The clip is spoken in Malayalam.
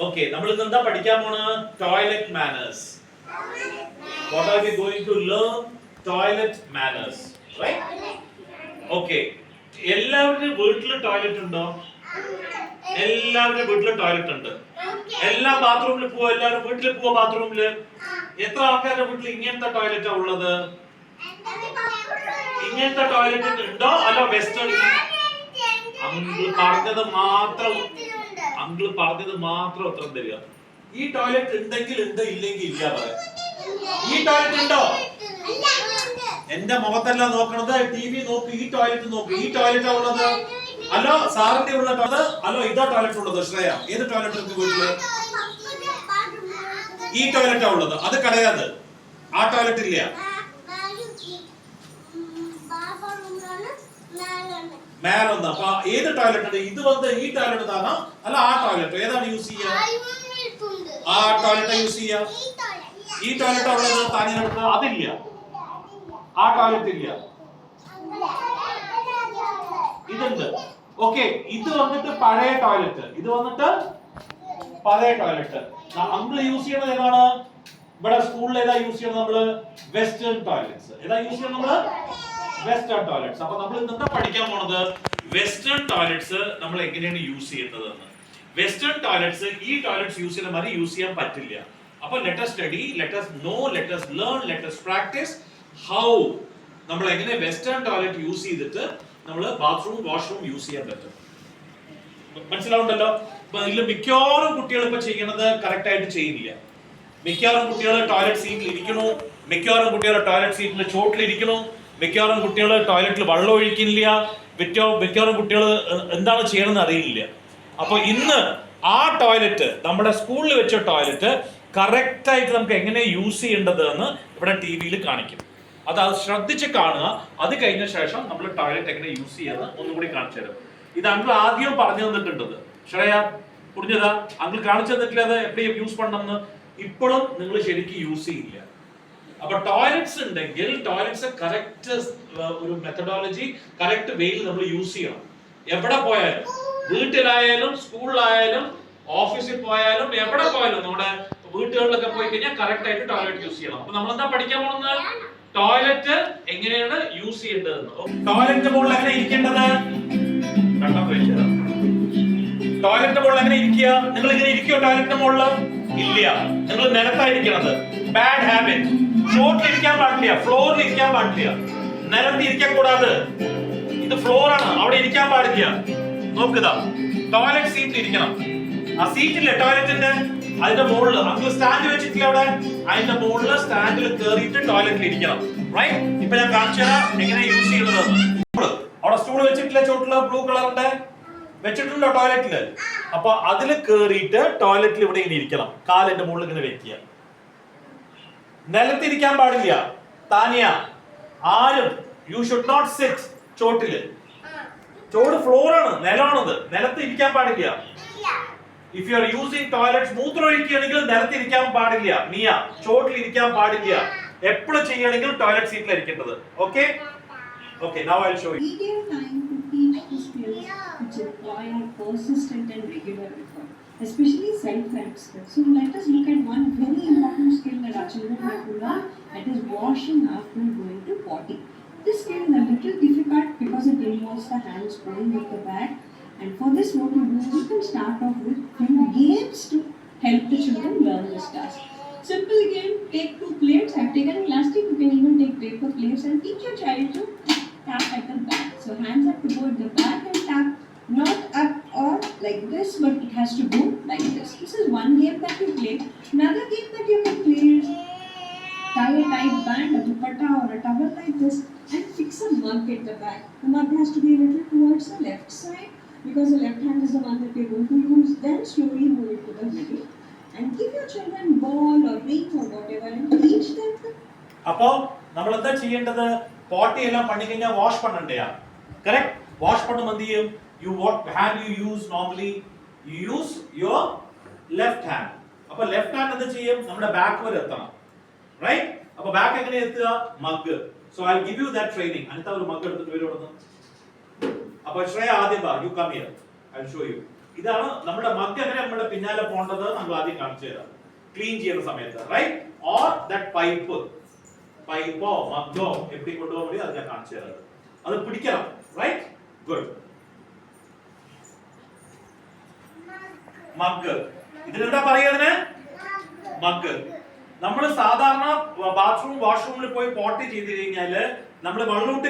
Okay, നമ്മൾ ഇന്ന് എന്താ പഠിക്കാൻ പോണ? Toilet manners. What are we going to learn? Toilet manners, right? Okay. എല്ലാവരുടെ വീട്ടിൽ ടോയ്ലറ്റ് ഉണ്ടോ? എല്ലാവരുടെ വീട്ടിൽ ടോയ്ലറ്റ് ഉണ്ട്. എല്ലാ ബാത്റൂമിൽ പോവാ, എല്ലാവരും വീട്ടിൽ പോവാ ബാത്റൂമില്. എത്ര ആൾക്കാരുടെ വീട്ടിൽ ഇങ്ങനത്തെ ടോയ്ലറ്റാ ഉള്ളത്? ഇങ്ങനത്തെ ടോയ്ലറ്റ് ഉണ്ടോ? അല്ല വെസ്റ്റേൺ? അങ്കിൾ പറഞ്ഞത് മാത്രം ഉത്തരം തരിക. ഈ ടോയ്ലറ്റ് ഉണ്ടെങ്കിൽ ഉണ്ട്, ഇല്ലെങ്കിൽ ഇല്ല പറയാം. ഈ ടോയ്ലറ്റ് ഉണ്ടോ? എന്റെ മുഖത്തല്ല നോക്കണത്, ടി വി നോക്ക്. ഈ ടോയ്ലറ്റ് നോക്ക്. ഈ ടോയ്ലറ്റാ ഉള്ളത്? അല്ലോ സാറിന്റെ ഉള്ള ടോയ്ലറ്റ്? അല്ലോ ഇതാ ടോയ്ലറ്റ് ഉള്ളത്? ശ്രേയ, ഏത് ടോയ്ലറ്റ് ഉണ്ട് വീട്ടില്? ഈ ടോയ്ലറ്റാ ഉള്ളത്? അത് കളയാത്. ആ ടോയ്ലറ്റ് ഇല്ല. മേലൊന്ന്. അപ്പൊ ഏത് ടോയ്ലറ്റ് ഉണ്ട്? ഇത് വന്ന് ഈ ടോയ്ലറ്റ് താണോ അല്ല ആ ടോയ്ലറ്റ്? ഏതാണ് യൂസ് ചെയ്യാ? ആ ടോയ്ലറ്റ് യൂസ് ചെയ്യാ. ഈ ടോയ്ലറ്റ് ഉള്ളത് താനിനടുത്ത്? അതില്ല. ആ ടോയ്ലറ്റ് ഇല്ല. ഇതുണ്ട്. ഓക്കെ, ഇത് വന്നിട്ട് പഴയ ടോയ്ലറ്റ്. ഇത് വന്നിട്ട് പഴയ ടോയ്ലറ്റ്. അങ്കിൾ യൂസ് ചെയ്യണത് ഏതാണ്? ഇവിടെ സ്കൂളിൽ ഏതാ യൂസ് ചെയ്യണത് നമ്മള്? Western toilets. ഏതാ യൂസ് ചെയ്യണത് നമ്മള്? Western toilets. അപ്പൊ നമ്മൾ ഇന്നത്തെ പഠിക്കാൻ പോണത് വെസ്റ്റേൺ ടോയ്ലറ്റ്സ് നമ്മൾ എങ്ങനെയാണ് യൂസ് ചെയ്യുന്നത് എന്ന്. വെസ്റ്റേൺ ടോയ്ലറ്റ്സ് ഈ ടോയ്ലറ്റ്സ് യൂസ് ചെയ്യുന്ന മാതിരി യൂസ് ചെയ്യാൻ പറ്റില്ല. അപ്പൊ let us study, let us know, let us learn, let us practice how നമ്മൾ എങ്ങനെ വെസ്റ്റേൺ ടോയ്ലറ്റ് യൂസ് ചെയ്തിട്ട് നമ്മൾ ബാത്റൂം വാഷ്റൂം യൂസ് ചെയ്യാൻ പറ്റും. മനസ്സിലാവുണ്ടല്ലോ? ഇപ്പൊ ഇതിൽ മിക്കവാറും കുട്ടികൾ ഇപ്പൊ ചെയ്യണത് കറക്റ്റ് ആയിട്ട് ചെയ്യില്ല. മിക്കവാറും കുട്ടികൾ ടോയ്ലറ്റ് സീറ്റിൽ ഇരിക്കണു, മിക്കവാറും കുട്ടികൾ ടോയ്ലറ്റ് സീറ്റിന്റെ ചോട്ടിൽ ഇരിക്കണു, മിക്കവാറും കുട്ടികൾ ടോയ്ലറ്റിൽ വെള്ളം ഒഴിക്കില്ല, മിക്കവാറും കുട്ടികൾ എന്താണ് ചെയ്യണമെന്ന് അറിയില്ല. അപ്പൊ ഇന്ന് ആ ടോയ്ലറ്റ്, നമ്മുടെ സ്കൂളിൽ വെച്ച ടോയ്ലറ്റ് കറക്റ്റ് ആയിട്ട് നമുക്ക് എങ്ങനെ യൂസ് ചെയ്യേണ്ടത് എന്ന് ഇവിടെ ടി വിയിൽ കാണിക്കും. അത് ശ്രദ്ധിച്ച് കാണുക. അത് കഴിഞ്ഞ ശേഷം നമ്മൾ ടോയ്ലറ്റ് എങ്ങനെ യൂസ് ചെയ്യാന്ന് ഒന്നുകൂടി കാണിച്ചു തരും. ഇത് അങ്കിൾ ആദ്യം പറഞ്ഞു തന്നിട്ടുണ്ടത്. ശ്രേയ പുറിഞ്ഞതാ അങ്കിൾ കാണിച്ചു തന്നിട്ടില്ല അത് എപ്പോഴും യൂസ് பண்ணணும்னு. ഇപ്പോഴും നിങ്ങൾ ശരിക്കും യൂസ് ചെയ്യില്ല. അപ്പൊ ടോയ്ലറ്റ്സ് ഉണ്ടെങ്കിൽ ടോയ്ലറ്റ്സ് കറക്റ്റ് ഒരു മെത്തഡോളജി കറക്റ്റ് വേയിൽ നമ്മൾ യൂസ് ചെയ്യണം. എവിടെ പോയാലും, വീട്ടിലായാലും സ്കൂളിലായാലും ഓഫീസിൽ പോയാലും എവിടെ പോയാലും നമ്മുടെ വീട്ടുകളിലൊക്കെ പോയി കഴിഞ്ഞാൽ കറക്റ്റ് ആയിട്ട് ടോയ്ലറ്റ് യൂസ് ചെയ്യണം. അപ്പൊ നമ്മൾ എന്താ പഠിക്കാൻ പോകുന്നത്? ടോയ്ലറ്റ് എങ്ങനെയാണ് യൂസ് ചെയ്യേണ്ടതെന്ന്. ടോയ്ലറ്റ് ബോളിൽ എങ്ങനെ ഇരിക്കേണ്ടത്? ടോയ്ലറ്റ് ബോളിൽ എങ്ങനെ ഇരിക്കുക? നിങ്ങൾ ഇങ്ങനെ ഇരിക്കോ ടോയ്ലറ്റിന്റെ മുകളിൽ? ഇല്ല, നിങ്ങൾ നിലത്തായിരിക്കണത്. Bad habit. ചോട്ടിൽ ഇരിക്കാൻ പാടില്ല, ഫ്ലോറിൽ ഇരിക്കാൻ പാടില്ല, നിലത്ത് ഇരിക്കാൻ കൂടാതെ. ഇത് ഫ്ലോർ ആണ്, അവിടെ ഇരിക്കാൻ പാടില്ല. നോക്കുക, ടോയ്ലറ്റ് സീറ്റിൽ ഇരിക്കണം. ആ സീറ്റില്ലേ ടോയ്ലറ്റിന്റെ, അതിന്റെ മുകളിൽ അങ്കിൾ സ്റ്റാൻഡ് വെച്ചിട്ടില്ല അവിടെ, അതിന്റെ മുകളിൽ സ്റ്റാൻഡിൽ കയറിയിട്ട് ടോയ്ലറ്റിൽ ഇരിക്കണം. റൈറ്റ്? ഇപ്പൊ ഞാൻ കാണിച്ചു തരാം എങ്ങനെ യൂസ് ചെയ്യുന്നത്. അവിടെ സ്റ്റൂൾ വെച്ചിട്ടില്ല, ചോട്ടില് ബ്ലൂ കളറിന്റെ വെച്ചിട്ടുണ്ടോ ടോയ്ലറ്റില്? അപ്പൊ അതിൽ കയറിയിട്ട് ടോയ്ലറ്റിൽ ഇവിടെ ഇങ്ങനെ ഇരിക്കണം. കാലിന്റെ മുകളിൽ ഇങ്ങനെ വെക്കുക. നിലത്തിരിക്കാൻ പാടില്ല. താനിയ ആരും യു ഷുഡ് നോട്ട് സിറ്റ് ചോട്ടില്. ചോട് ഫ്ലോർ ആണ്, നിലമാണത്. നിലത്ത് ഇരിക്കാൻ പാടില്ല. If you are using toilets, മൂത്രം ഒഴിക്കുകയാണെങ്കിൽ നിലത്തിരിക്കാൻ പാടില്ല. മിയ ചോട്ടിൽ ഇരിക്കാൻ പാടില്ല. എപ്പോഴും ചെയ്യണമെങ്കിൽ ടോയ്ലറ്റ് സീറ്റിൽ ഇരിക്കേണ്ടത്. Okay okay, now I will show you. Which require persistent and regular effort, especially self-help skills. So let us look at one very important skill that our children have to learn, that is washing after going to potty. This skill is a little difficult because it involves the hands going with the bag. And for this, what we do is we can start off with few games to help the children learn this task. Simple game: take 2 plates. I have taken plastic. You can even take paper plates and teach your child to tap at the back. So hands have to go at the back and tap, not up or like this, but it has to go like this. This is one game that you play. Another game that you can play is tie a tight band, a dupatta or a towel like this and fix a mug at the back. The mug has to be a little towards the left side because the left hand is the one that you're going to use. Then slowly move it to the middle and give your children ball or ring or whatever and teach them to. അപ്പോ നമ്മൾ എന്താ ചെയ്യേണ്ടത്? പോട്ടി എല്ലാം പണി കഴിഞ്ഞാൽ വാഷ് പണ്ണണ്ടയാ. കറക്റ്റ്? വാഷ് പണ്ണും എന്ത് ചെയ്യും? What hand you use normally? You use your left hand. അപ്പൊ ലെഫ്റ്റ് ഹാൻഡ് എന്ത് ചെയ്യും? നമ്മുടെ ബാക്ക് വരെ എത്തണം. റൈറ്റ്? അപ്പൊ ബാക്ക് എങ്ങനെ എത്തുക? Mug. So I give you that training. Anitha ഒരു മഗ് എടുത്തിട്ട് വരും. അപ്പൊ ശ്രേയ ആദ്യം വാ, you come here, I will show you. ഇതാണ് നമ്മുടെ മഗ് എങ്ങനെ നമ്മുടെ പിന്നാലെ പോകേണ്ടത് നമ്മൾ ആദ്യം കാണിച്ചു തരാം. ക്ലീൻ ചെയ്യുന്ന സമയത്ത്, റൈറ്റ്? ഓർ ദാറ്റ് പൈപ്പോ മഗ്ഗോ എപ്പി കൊണ്ടുപോകാൻ വേണ്ടി അത് ഞാൻ കാണിച്ചു തരാം. അത് പിടിക്കണം, റൈറ്റ്? ഗുഡ്. മഗ്, ഇതിനെന്താ പറയുന്നതിന്? മഗ്. നമ്മൾ സാധാരണ ബാത്റൂം വാഷ്റൂമിൽ പോയി പോട്ടി ചെയ്ത് കഴിഞ്ഞാല് നമ്മൾ വെള്ളം ഇട്ട്